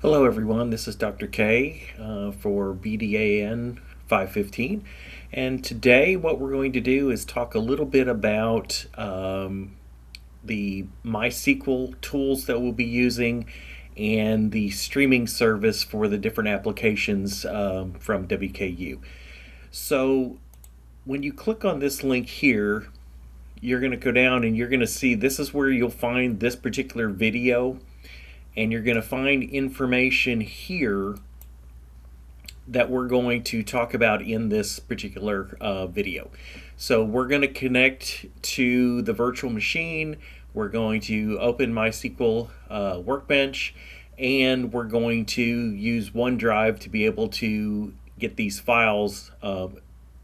Hello everyone, this is Dr. K for BDAN515, and today what we're going to do is talk a little bit about the MySQL tools that we'll be using and the streaming service for the different applications from WKU. So when you click on this link here, you're going to go down and you're going to see this is where you'll find this particular video, and you're going to find information here that we're going to talk about in this particular video. So we're going to connect to the virtual machine, we're going to open MySQL Workbench, and we're going to use OneDrive to be able to get these files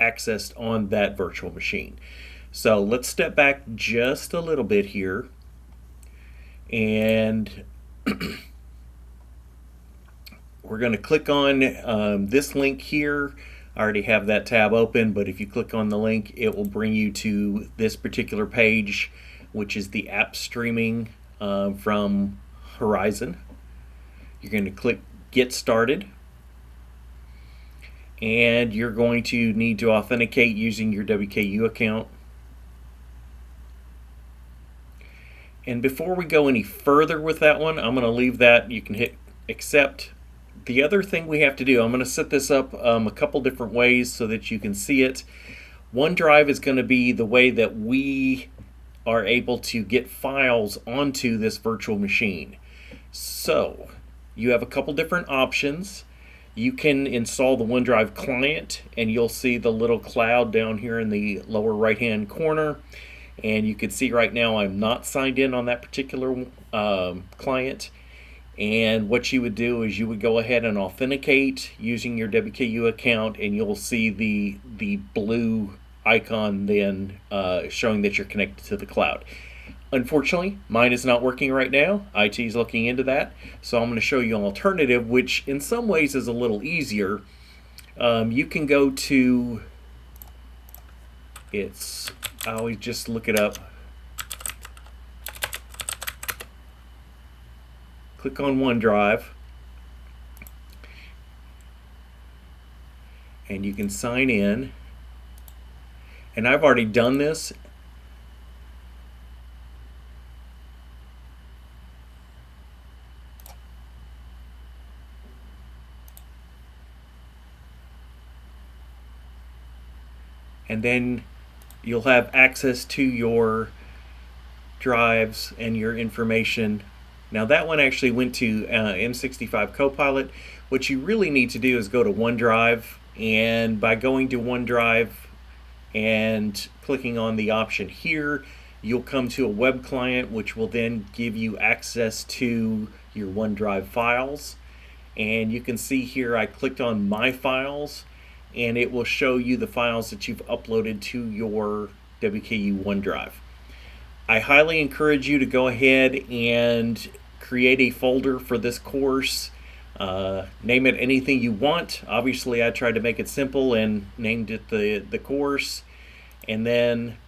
accessed on that virtual machine. So let's step back just a little bit here, and we're going to click on this link here. I already have that tab open, but if you click on the link, it will bring you to this particular page, which is the app streaming from Horizon. You're going to click Get Started, and you're going to need to authenticate using your WKU account. And before we go any further with that one, I'm going to leave that. You can hit accept. The other thing we have to do, I'm going to set this up a couple different ways so that you can see it. OneDrive is going to be the way that we are able to get files onto this virtual machine. So you have a couple different options. You can install the OneDrive client, and you'll see the little cloud down here in the lower right hand corner. And you can see right now I'm not signed in on that particular client. And what you would do is you would go ahead and authenticate using your WKU account, and you'll see the blue icon then showing that you're connected to the cloud. Unfortunately, mine is not working right now. IT is looking into that. So I'm going to show you an alternative, which in some ways is a little easier. You can go to, I always just look it up. Click on OneDrive, and you can sign in. And I've already done this. And then you'll have access to your drives and your information. Now that one actually went to M65 Copilot. What you really need to do is go to OneDrive, and by going to OneDrive and clicking on the option here, you'll come to a web client, which will then give you access to your OneDrive files. And you can see here I clicked on My Files, and it will show you the files that you've uploaded to your WKU OneDrive. I highly encourage you to go ahead and create a folder for this course. Name it anything you want. Obviously, I tried to make it simple and named it the course. And then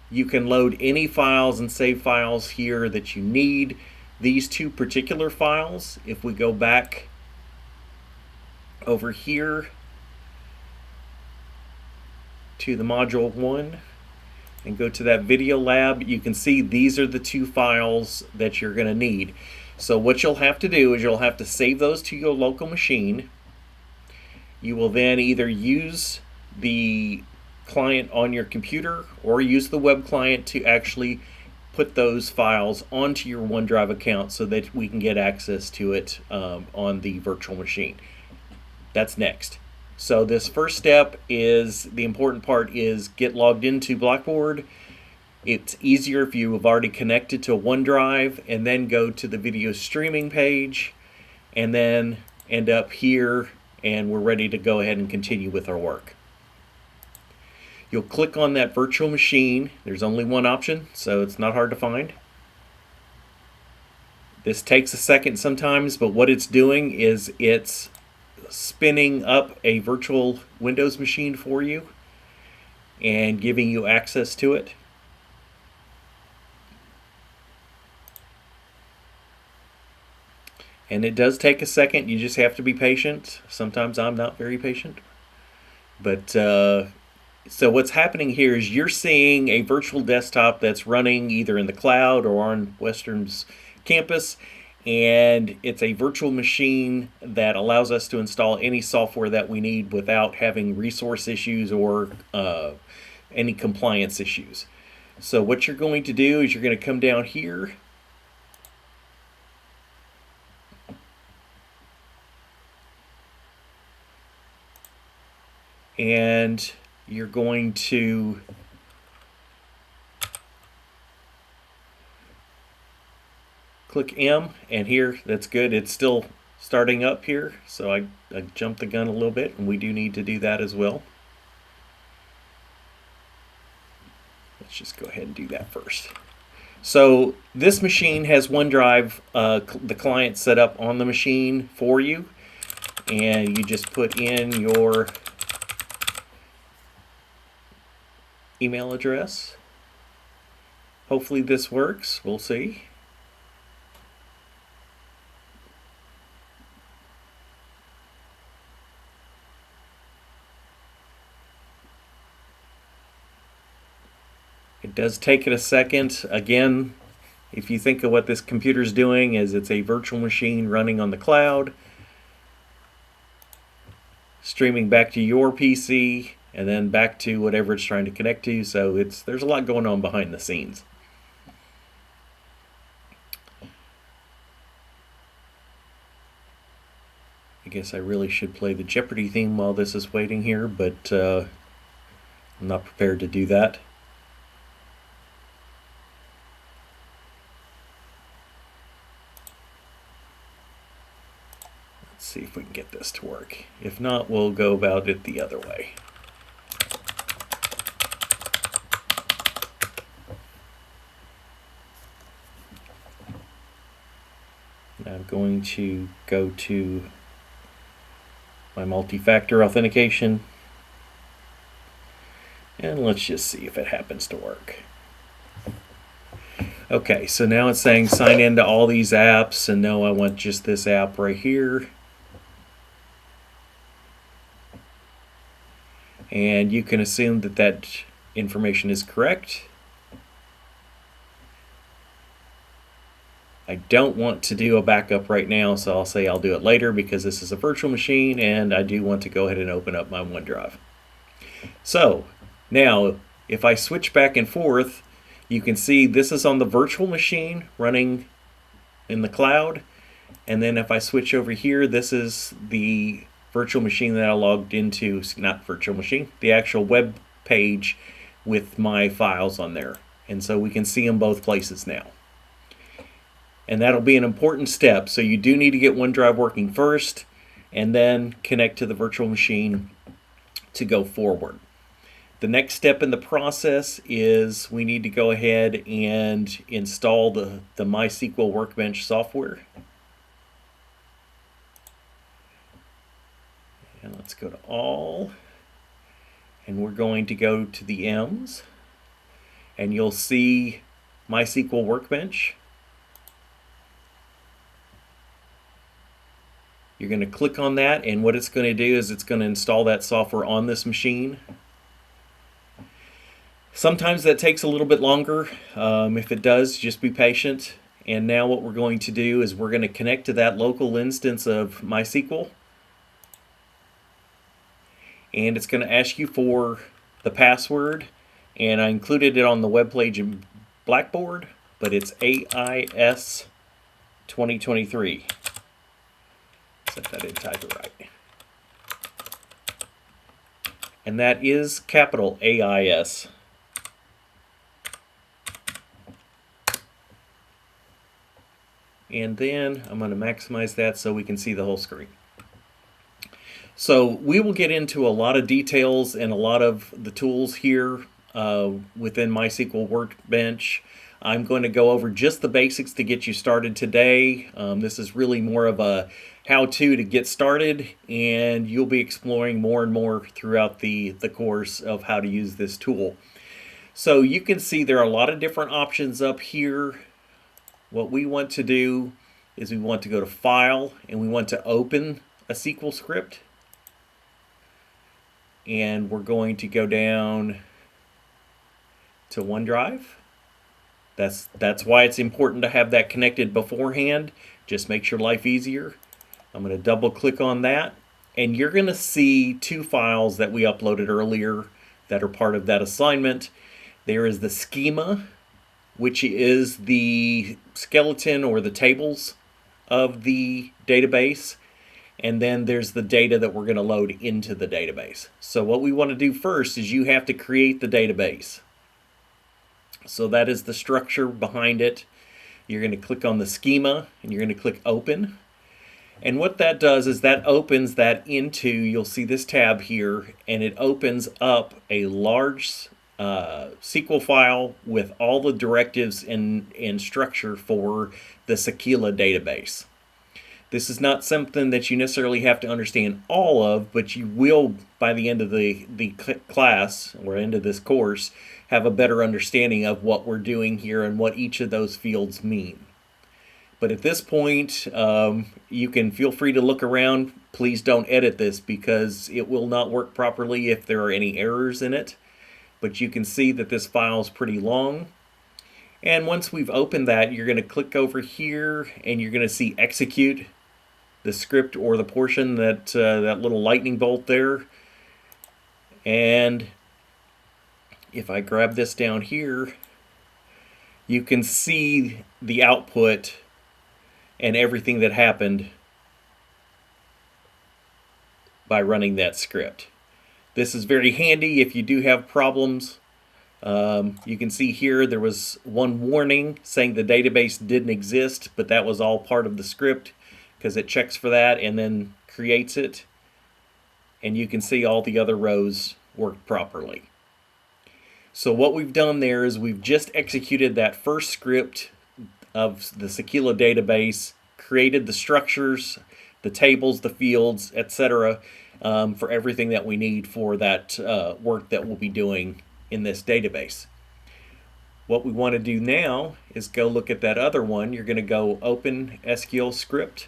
you can load any files and save files here that you need. These two particular files, if we go back over here to the module 1 and go to that video lab, you can see these are the two files that you're going to need. So what you'll have to do is you'll have to save those to your local machine. You will then either use the client on your computer or use the web client to actually put those files onto your OneDrive account so that we can get access to it on the virtual machine. That's next. So this first step is, the important part is get logged into Blackboard. It's easier if you have already connected to OneDrive, and then go to the video streaming page and then end up here, and we're ready to go ahead and continue with our work. You'll click on that virtual machine. There's only one option, so it's not hard to find. This takes a second sometimes, but what it's doing is it's spinning up a virtual Windows machine for you and giving you access to it. And it does take a second. You just have to be patient. Sometimes I'm not very patient. But so what's happening here is you're seeing a virtual desktop that's running either in the cloud or on Western's campus, and it's a virtual machine that allows us to install any software that we need without having resource issues or any compliance issues. So what you're going to do is you're going to come down here and you're going to click M, and here, that's good. It's still starting up here, so I jumped the gun a little bit, and we do need to do that as well. Let's just go ahead and do that first. So this machine has OneDrive, the client set up on the machine for you, and you just put in your email address. Hopefully this works. We'll see. It does take it a second. Again, if you think of what this computer is doing, is it's a virtual machine running on the cloud, streaming back to your PC, and then back to whatever it's trying to connect to. So there's a lot going on behind the scenes. I guess I really should play the Jeopardy theme while this is waiting here, but I'm not prepared to do that. See if we can get this to work. If not, we'll go about it the other way. Now I'm going to go to my multi-factor authentication, and let's just see if it happens to work. Okay, so now it's saying sign in to all these apps, and no, I want just this app right here. And you can assume that that information is correct. I don't want to do a backup right now, so I'll say I'll do it later because this is a virtual machine and I do want to go ahead and open up my OneDrive. So now if I switch back and forth, you can see this is on the virtual machine running in the cloud, and then if I switch over here, this is the virtual machine that I logged into, not virtual machine, the actual web page with my files on there. And so we can see them both places now. And that'll be an important step. So you do need to get OneDrive working first and then connect to the virtual machine to go forward. The next step in the process is we need to go ahead and install the MySQL Workbench software. And let's go to all, and we're going to go to the M's, and you'll see MySQL Workbench. You're going to click on that, and what it's going to do is it's going to install that software on this machine. Sometimes that takes a little bit longer. If it does, just be patient. And now what we're going to do is we're going to connect to that local instance of MySQL. And it's going to ask you for the password, and I included it on the web page in Blackboard, but it's AIS 2023. Set that in, type it right. And that is capital AIS. And then I'm going to maximize that so we can see the whole screen. So we will get into a lot of details and a lot of the tools here within MySQL Workbench. I'm going to go over just the basics to get you started today. This is really more of a how-to to get started, and you'll be exploring more and more throughout the course of how to use this tool. So you can see there are a lot of different options up here. What we want to do is we want to go to File and we want to open a SQL script. And we're going to go down to OneDrive. That's why it's important to have that connected beforehand. Just makes your life easier. I'm going to double click on that, and you're going to see two files that we uploaded earlier that are part of that assignment. There is the schema, which is the skeleton or the tables of the database. And then there's the data that we're going to load into the database. So what we want to do first is you have to create the database. So that is the structure behind it. You're going to click on the schema and you're going to click open. And what that does is that opens that into, you'll see this tab here, and it opens up a large SQL file with all the directives and structure for the Sequila database. This is not something that you necessarily have to understand all of, but you will, by the end of the class or end of this course, have a better understanding of what we're doing here and what each of those fields mean. But at this point, you can feel free to look around. Please don't edit this because it will not work properly if there are any errors in it. But you can see that this file is pretty long. And once we've opened that, you're going to click over here and you're going to see execute the script or the portion that that little lightning bolt there. And if I grab this down here, you can see the output and everything that happened by running that script. This is very handy if you do have problems. You can see here there was one warning saying the database didn't exist, but that was all part of the script because it checks for that and then creates it. And you can see all the other rows work properly. So what we've done there is we've just executed that first script of the Sequila database, created the structures, the tables, the fields, etc. For everything that we need for that work that we'll be doing in this database. What we want to do now is go look at that other one. You're going to go open SQL script,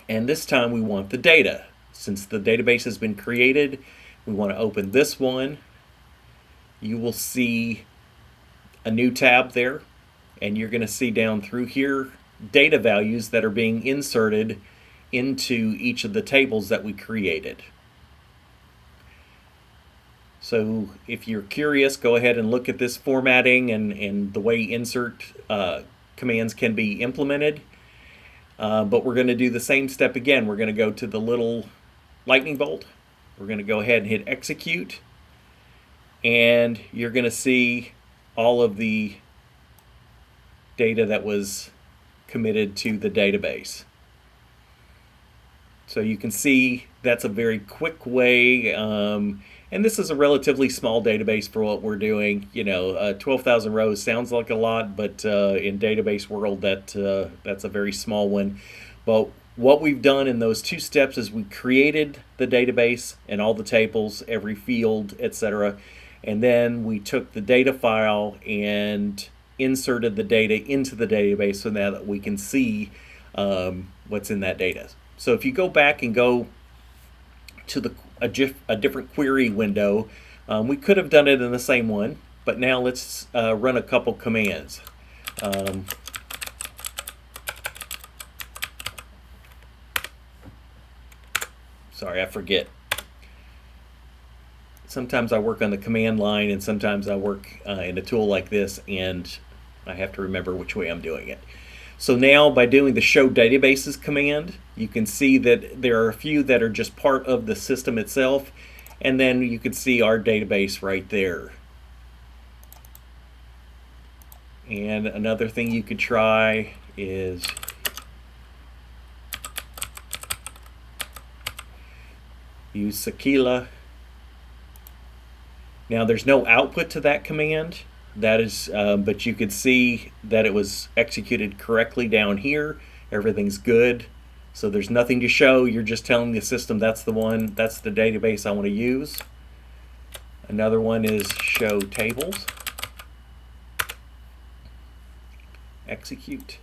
and this time we want the data. Since the database has been created, we want to open this one. You will see a new tab there, and you're going to see down through here data values that are being inserted into each of the tables that we created. So if you're curious, go ahead and look at this formatting and the way insert commands can be implemented. But we're going to do the same step again. We're going to go to the little lightning bolt. We're going to go ahead and hit execute. And you're going to see all of the data that was committed to the database. So you can see that's a very quick way, and this is a relatively small database for what we're doing. 12,000 rows sounds like a lot, but in database world that's a very small one. But what we've done in those two steps is we created the database and all the tables, every field, etc. And then we took the data file and inserted the data into the database so now that we can see what's in that data. So if you go back and go to a different query window, we could have done it in the same one, but now let's run a couple commands. Sorry, I forget. Sometimes I work on the command line and sometimes I work in a tool like this and I have to remember which way I'm doing it. So now by doing the show databases command, you can see that there are a few that are just part of the system itself, and then you can see our database right there. And another thing you could try is use Sequila. Now there's no output to that command. That is, but you could see that it was executed correctly down here. Everything's good. So there's nothing to show. You're just telling the system that's the one, that's the database I want to use. Another one is show tables. Execute.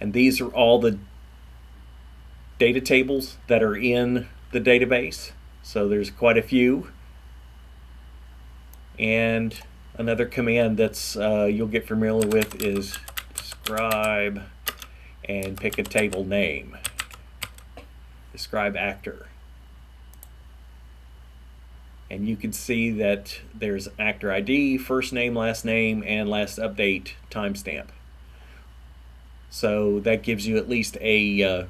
And these are all the data tables that are in the database. So there's quite a few. And another command that's you'll get familiar with is describe and pick a table name. Describe actor. And you can see that there's actor ID, first name, and last update timestamp. So that gives you at least a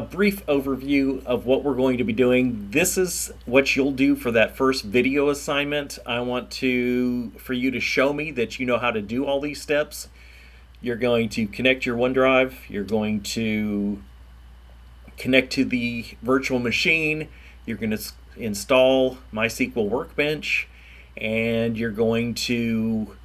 brief overview of what we're going to be doing. This is what you'll do for that first video assignment. I want for you to show me that you know how to do all these steps. You're going to connect your OneDrive. You're going to connect to the virtual machine. You're going to install MySQL Workbench, and you're going to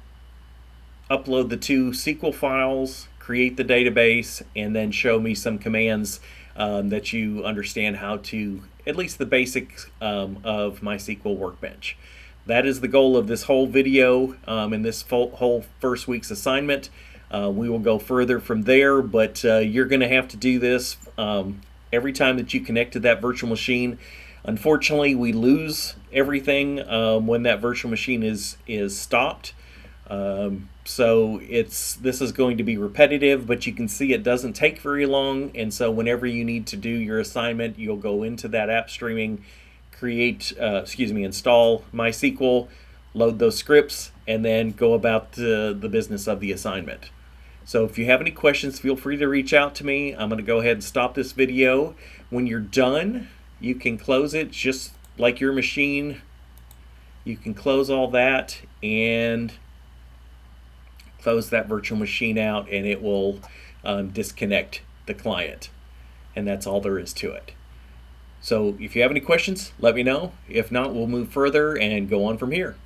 upload the 2 SQL files, create the database, and then show me some commands that you understand how to, at least the basics of MySQL Workbench. That is the goal of this whole video in this whole first week's assignment. We will go further from there, but you're going to have to do this every time that you connect to that virtual machine. Unfortunately, we lose everything when that virtual machine is stopped. So this is going to be repetitive, but you can see it doesn't take very long. And so whenever you need to do your assignment, you'll go into that app streaming, install MySQL, load those scripts, and then go about the business of the assignment. So if you have any questions, feel free to reach out to me. I'm going to go ahead and stop this video. When you're done, you can close it just like your machine. You can close all that and close that virtual machine out, and it will disconnect the client. And that's all there is to it. So if you have any questions, let me know. If not, we'll move further and go on from here.